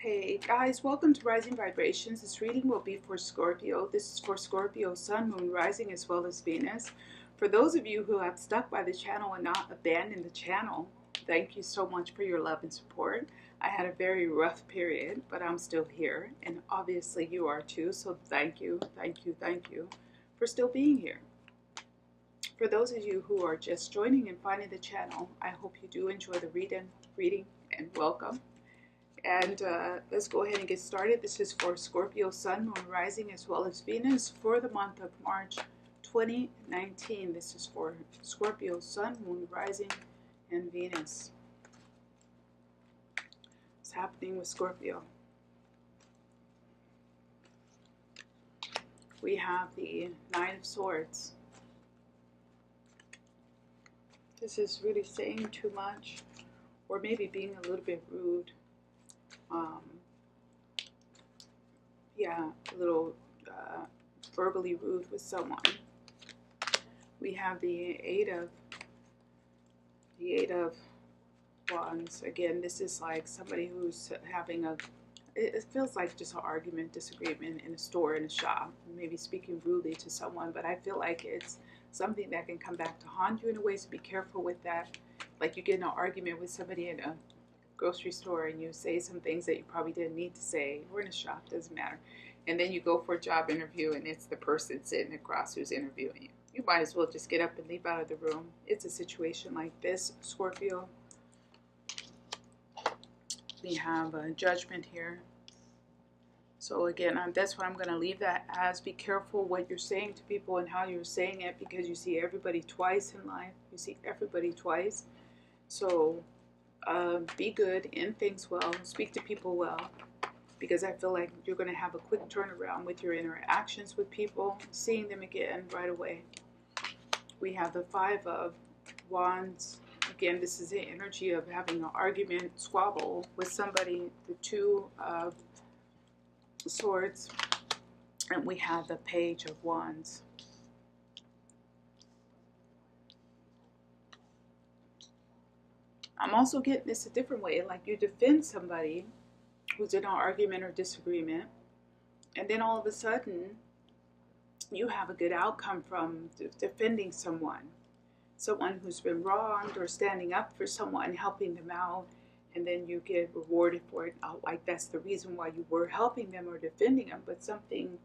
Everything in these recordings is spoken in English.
Hey guys, welcome to Rising Vibrations. This reading will be for Scorpio. This is for Scorpio, Sun, Moon, Rising, as well as Venus. For those of you who have stuck by the channel and not abandoned the channel, thank you so much for your love and support. I had a very rough period, but I'm still here, and obviously you are too, so thank you, thank you, thank you for still being here. For those of you who are just joining and finding the channel, I hope you do enjoy the reading, and welcome. And let's go ahead and get started. This is for Scorpio, Sun, Moon, Rising, as well as Venus for the month of March 2019. This is for Scorpio, Sun, Moon, Rising, and Venus. What's happening with Scorpio? We have the Nine of Swords. This is really saying too much, or maybe being a little bit rude. Yeah, a little verbally rude with someone. We have the eight of Wands. Again, this is like somebody who's having it feels like just an argument, disagreement in a store, in a shop, maybe speaking rudely to someone, but I feel like it's something that can come back to haunt you in a way, so be careful with that. Like you get in an argument with somebody in a grocery store and you say some things that you probably didn't need to say, or in a shop, doesn't matter, and then you go for a job interview and it's the person sitting across who's interviewing you. You might as well just get up and leave out of the room. It's a situation like this, Scorpio. We have a Judgment here. So again, that's what I'm going to leave that as. Be careful what you're saying to people and how you're saying it, because you see everybody twice in life. You see everybody twice. So be good, end things well, speak to people well, because I feel like you're going to have a quick turnaround with your interactions with people, seeing them again right away. We have the Five of Wands. Again, this is the energy of having an argument, squabble with somebody. The Two of Swords, and we have the Page of Wands. I'm also getting this a different way, like you defend somebody who's in an argument or disagreement, and then all of a sudden you have a good outcome from defending someone who's been wronged, or standing up for someone, helping them out, and then you get rewarded for it. Like that's the reason why you were helping them or defending them, but something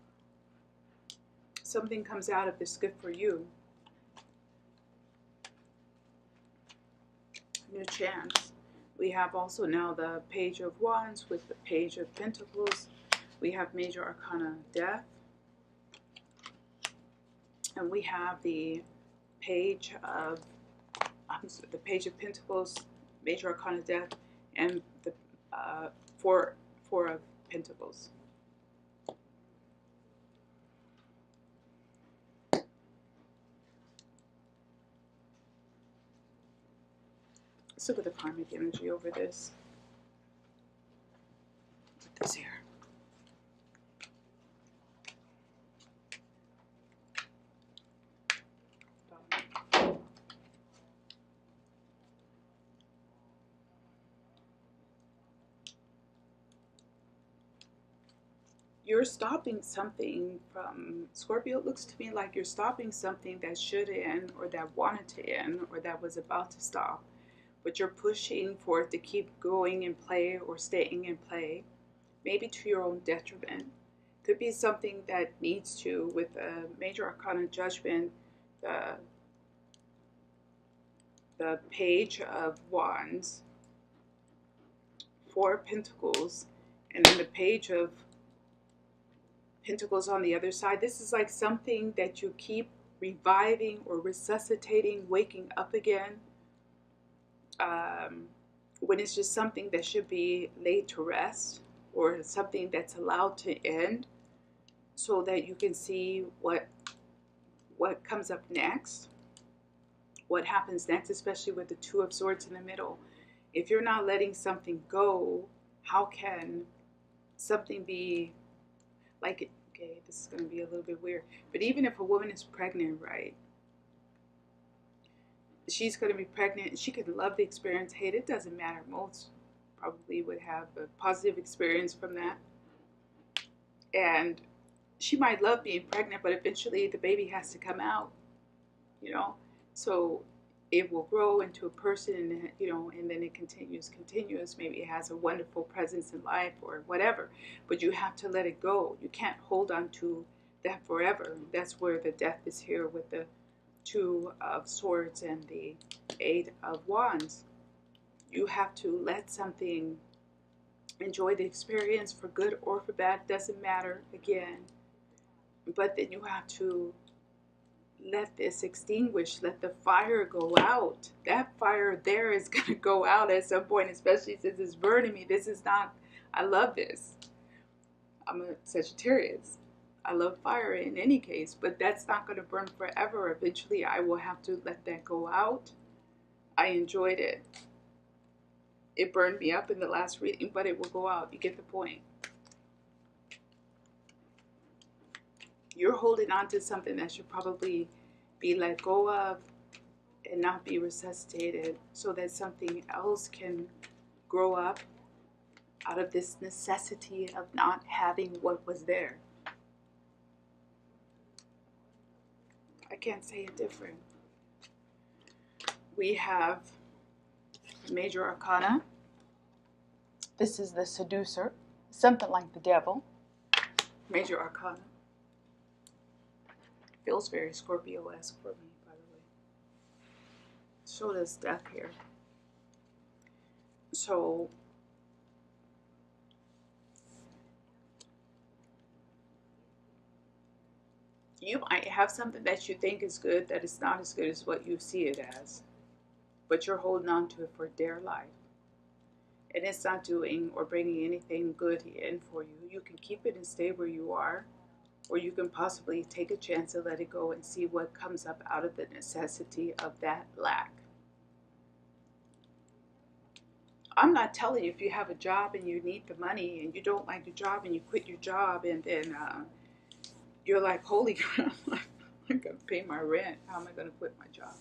comes out of this good for you. New chance. We have also now the Page of Wands with the Page of Pentacles. We have Major Arcana Death, and we have the Page of Pentacles, Major Arcana Death, and the Four of Pentacles. Let's look at the karmic energy over this. Put this here. You're stopping something from Scorpio. It looks to me like you're stopping something that should end, or that wanted to end, or that was about to stop, but you're pushing for it to keep going in play, or staying in play, maybe to your own detriment. Could be something that needs to, with a Major Arcana Judgment, the Page of Wands, Four of Pentacles, and then the Page of Pentacles on the other side. This is like something that you keep reviving or resuscitating, waking up again, when it's just something that should be laid to rest, or something that's allowed to end, so that you can see what comes up next, what happens next, especially with the Two of Swords in the middle. If you're not letting something go, how can something be like, okay, this is going to be a little bit weird, but even if a woman is pregnant, right, she's going to be pregnant and she can love the experience, hate it, doesn't matter. Most probably would have a positive experience from that. And she might love being pregnant, but eventually the baby has to come out, you know. So it will grow into a person, you know, and then it continues. Maybe it has a wonderful presence in life or whatever, but you have to let it go. You can't hold on to that forever. That's where the death is here with the Two of Swords and the Eight of Wands. You have to let something, enjoy the experience for good or for bad, doesn't matter again. But then you have to let this extinguish, let the fire go out. That fire there is going to go out at some point, especially since it's burning me. This is not, I love this. I'm a Sagittarius. I love fire in any case, but that's not going to burn forever. Eventually, I will have to let that go out. I enjoyed it. It burned me up in the last reading, but it will go out. You get the point. You're holding on to something that should probably be let go of and not be resuscitated so that something else can grow up out of this necessity of not having what was there. I can't say it different. We have Major Arcana. This is the Seducer, something like the Devil. Major Arcana. Feels very Scorpio-esque for me, by the way. So does Death here. So you might have something that you think is good that is not as good as what you see it as, but you're holding on to it for dear life. And it's not doing or bringing anything good in for you. You can keep it and stay where you are, or you can possibly take a chance and let it go and see what comes up out of the necessity of that lack. I'm not telling you if you have a job and you need the money and you don't like your job and you quit your job and then you're like, holy crap, I'm going to pay my rent. How am I going to quit my job?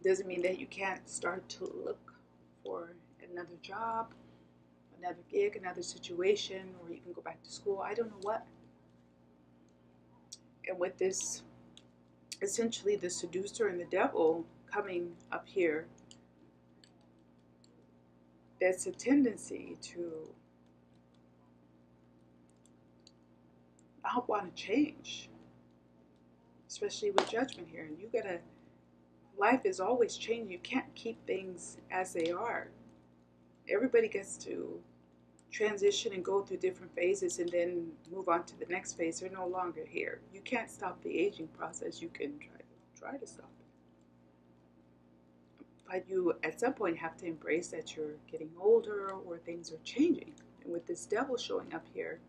Doesn't mean that you can't start to look for another job, another gig, another situation, or you can go back to school. I don't know what. And with this, essentially the Seducer and the Devil coming up here, there's a tendency to not want to change, especially with Judgment here. And you gotta, life is always changing. You can't keep things as they are. Everybody gets to transition and go through different phases and then move on to the next phase. They're no longer here. You can't stop the aging process. You can try to stop it. But you, at some point, have to embrace that you're getting older or things are changing. And with this Devil showing up here,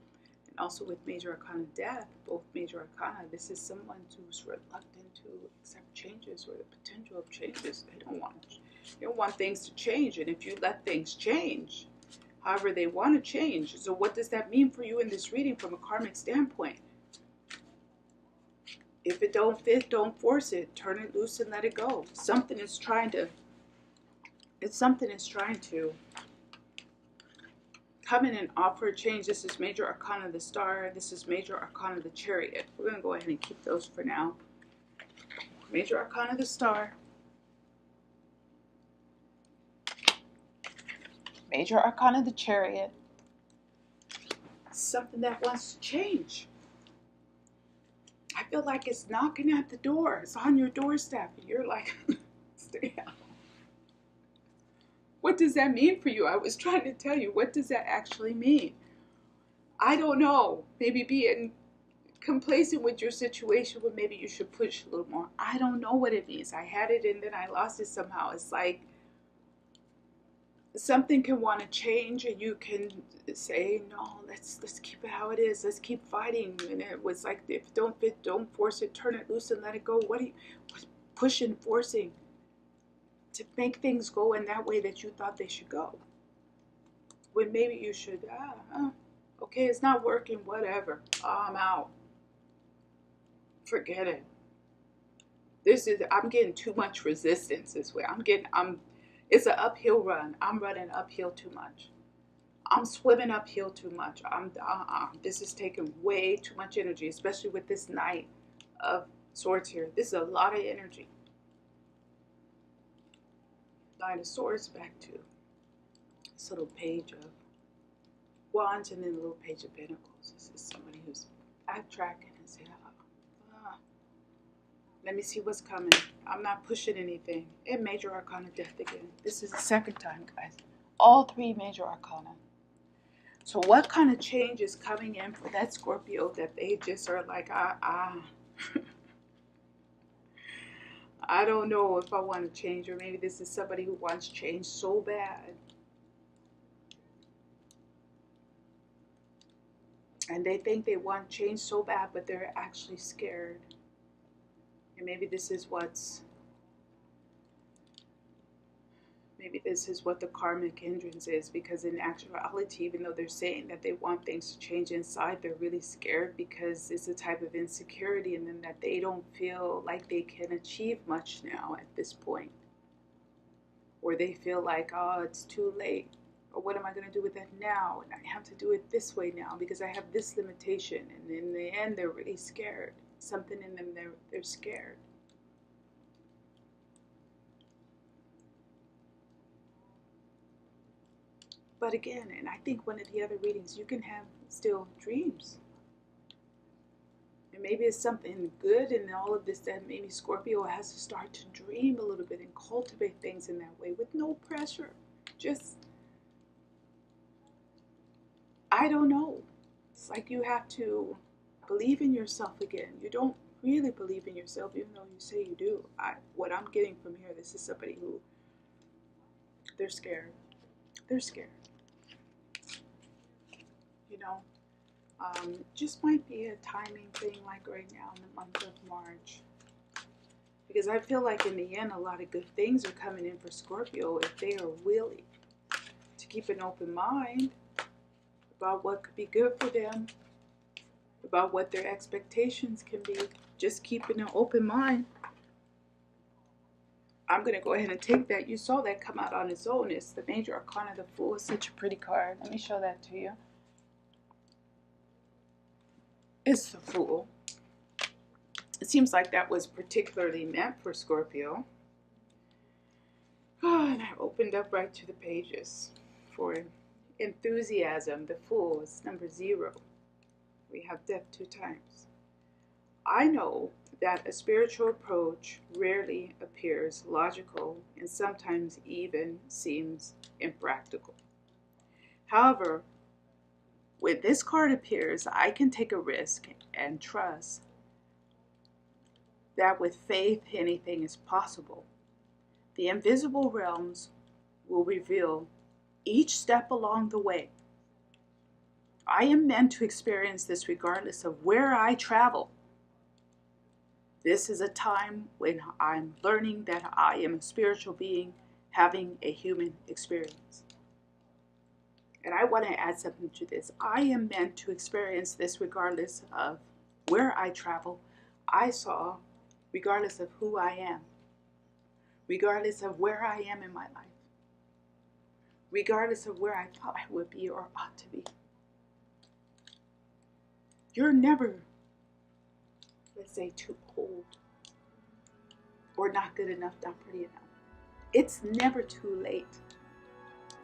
and also with Major Arcana Death, both Major Arcana, this is someone who's reluctant to accept changes or the potential of changes. They don't want things to change. And if you let things change, however they want to change. So what does that mean for you in this reading from a karmic standpoint? If it don't fit, don't force it. Turn it loose and let it go. Something is trying to come in and offer a change. This is Major Arcana the Star. This is Major Arcana the Chariot. We're going to go ahead and keep those for now. Major Arcana the Star. Major Arcana the Chariot. Something that wants to change. I feel like it's knocking at the door. It's on your doorstep. And you're like, stay out. What does that mean for you? I was trying to tell you. What does that actually mean? I don't know. Maybe being complacent with your situation, but maybe you should push a little more. I don't know what it means. I had it and then I lost it somehow. It's like something can want to change and you can say, no, let's keep it how it is. Let's keep fighting. And it was like, if it don't fit, don't force it. Turn it loose and let it go. What pushing, forcing to make things go in that way that you thought they should go? When maybe you should, okay, it's not working, whatever. I'm out. Forget it. I'm getting too much resistance this way. It's an uphill run. I'm running uphill too much. I'm swimming uphill too much. This is taking way too much energy, especially with this Knight of Swords here. This is a lot of energy. Nine of Swords back to this little Page of Wands and then a little Page of Pentacles. This is somebody who's backtracking and saying, let me see what's coming. I'm not pushing anything. And Major Arcana Death again. This is the second time, guys. All three Major Arcana. So what kind of change is coming in for that Scorpio that they just are like, I don't know if I want to change, or maybe this is somebody who wants change so bad. And they think they want change so bad, but they're actually scared. And maybe this is what the karmic hindrance is, because in actuality, even though they're saying that they want things to change inside, they're really scared because it's a type of insecurity in them that they don't feel like they can achieve much now at this point. Or they feel like, oh, it's too late. Or what am I going to do with that now? And I have to do it this way now because I have this limitation. And in the end, they're really scared. Something in them, they're scared. But again, and I think one of the other readings, you can have still dreams. And maybe it's something good in all of this that maybe Scorpio has to start to dream a little bit and cultivate things in that way with no pressure. Just, I don't know. It's like you have to believe in yourself again. You don't really believe in yourself, even though you say you do. What I'm getting from here, this is somebody who, they're scared. They're scared. You know, just might be a timing thing, like right now in the month of March. Because I feel like in the end, a lot of good things are coming in for Scorpio if they are willing to keep an open mind about what could be good for them, about what their expectations can be. Just keeping an open mind. I'm going to go ahead and take that. You saw that come out on its own. It's the Major Arcana, the Fool. Is such a pretty card. Let me show that to you. It's the Fool. It seems like that was particularly meant for Scorpio. Oh, and I opened up right to the pages for enthusiasm. The Fool is number 0. We have death 2 times. I know that a spiritual approach rarely appears logical and sometimes even seems impractical. However, when this card appears, I can take a risk and trust that with faith, anything is possible. The invisible realms will reveal each step along the way. I am meant to experience this regardless of where I travel. This is a time when I'm learning that I am a spiritual being having a human experience. And I want to add something to this. I am meant to experience this regardless of where I travel. I saw, regardless of who I am, regardless of where I am in my life, regardless of where I thought I would be or ought to be. You're never, let's say, too old or not good enough, not pretty enough. It's never too late,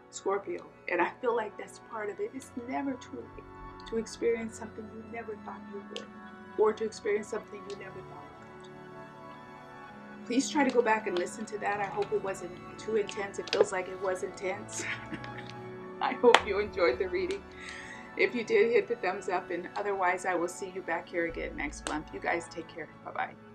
Scorpio. And I feel like that's part of it. It's never too late to experience something you never thought you would, or to experience something you never thought you could. Please try to go back and listen to that. I hope it wasn't too intense. It feels like it was intense. I hope you enjoyed the reading. If you did, hit the thumbs up, and otherwise I will see you back here again next month. You guys take care. Bye-bye.